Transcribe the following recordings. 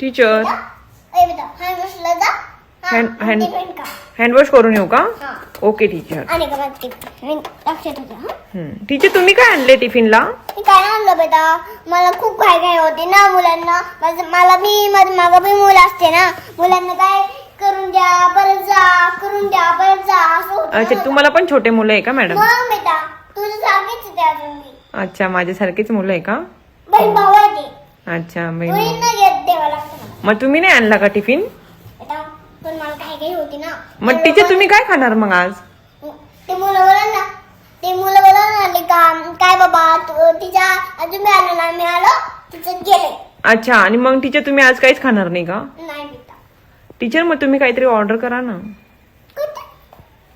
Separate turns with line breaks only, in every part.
Teacher
ए बेटा hand वॉशला जा.
Hand wash करून येऊ का? Okay teacher.
आणि का माझं टिफिन लक्षात होतं.
टीचर तुम्ही काय आणले टिफिनला?
मी काय आणलं बेटा, मला खूप घाई होती ना मुलांना. माझं बी मुलं असते ना, मुलांना काय करून द्या परत जा, करून द्या परत जा असं होतं.
अच्छा, तुम्हाला पण छोटे मुलं आहे का मॅडम?
मग बेटा तुझं सारखीच आहे अजून मी.
अच्छा, माझ्यासारखीच मुलं आहे का?
बहीण भाऊ आहे ते.
अच्छा बहीण.
मुलींना घेत द्यावं लागतं मला.
मग तुम्ही नाही आणला का टिफिन?
बेटा पण मला घाई होती ना.
मग टीचर तुम्ही काय खाणार मग आज?
ते मुलं म्हणाले का काय बाबा तिच्या अजून मिळालं नाही, मिळालं तिचं गेलंय.
अच्छा, आणि मग टीचर तुम्ही आज काहीच खाणार नाही का?
नाही बेटा.
टीचर मग तुम्ही काहीतरी ऑर्डर करा ना,
कुठे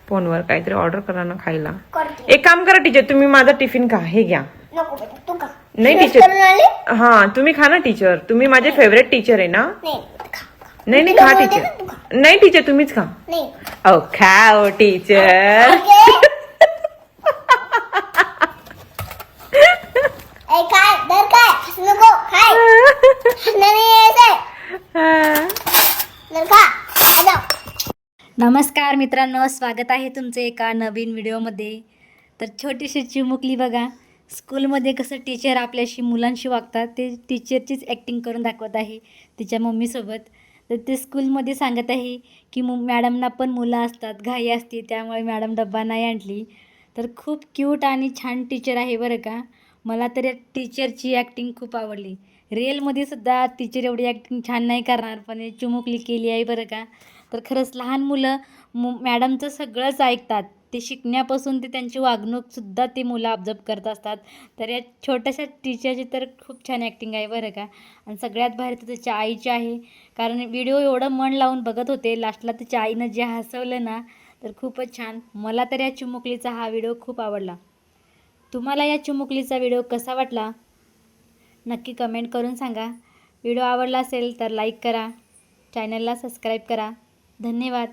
फोनवर काहीतरी ऑर्डर करा ना खायला.
करते.
एक काम करा टीचर, तुम्ही माझा टिफिन खा, हे घ्या.
नको बेटा तू का.
नाही
शिवाय
टीचर.
करून आली?
हा तुम्ही खा ना टीचर, तुम्ही माझे फेवरेट टीचर आहे ना.
नाही खा.
नाही नाही
तुला
खा
बोलते ना, तू
टीचर.
खा.
नाही टीचर तुम्हीच खा.
नाही.
ओ खा टीचर.
ओके. ए काय दर काय हसू नको खाय. हसणं नाही यायचंय. दर खा. खायला.
नमस्कार मित्रांनो, स्वागत आहे तुमचं एका नवीन व्हिडिओमध्ये. तर छोटीशी चिमुकली बघा, स्कूलमध्ये कसं टीचर आपल्याशी मुलांशी वागतात ते टीचरचीच ॲक्टिंग करून दाखवत आहे तिच्या मम्मीसोबत. तर ते स्कूलमध्ये सांगत आहे की मॅडमना पण मुलं असतात, घाई असते, त्यामुळे मॅडम डब्बा नाही आणली. तर खूप क्यूट आणि छान टीचर आहे बरं का. मला तर या टीचरची ॲक्टिंग खूप आवडली. रिअलमध्ये सुद्धा टीचर एवढी ॲक्टिंग छान नाही करणार, पण हे चिमुकली केली आहे बरं का. तर खरंच लहान मुलं मॅडमचं सगळंच ऐकतात. ते शिकण्यापासून ते त्यांची वागणूकसुद्धा ते मुलं ऑब्झर्व करत असतात. तर या छोट्याशा टीचरची तर खूप छान ॲक्टिंग आहे बरं का. आणि सगळ्यात भारी तर त्याच्या आईची आहे, कारण व्हिडिओ एवढं मन लावून बघत होते, लास्टला त्याच्या आईनं जे हसवलं ना, तर खूपच छान. मला तर या चिमुकलीचा हा व्हिडिओ खूप आवडला. तुम्हाला या चिमुकलीचा व्हिडिओ कसा वाटला नक्की कमेंट करून सांगा. व्हिडिओ आवडला असेल तर लाईक करा, चॅनलला सबस्क्राईब करा. धन्यवाद.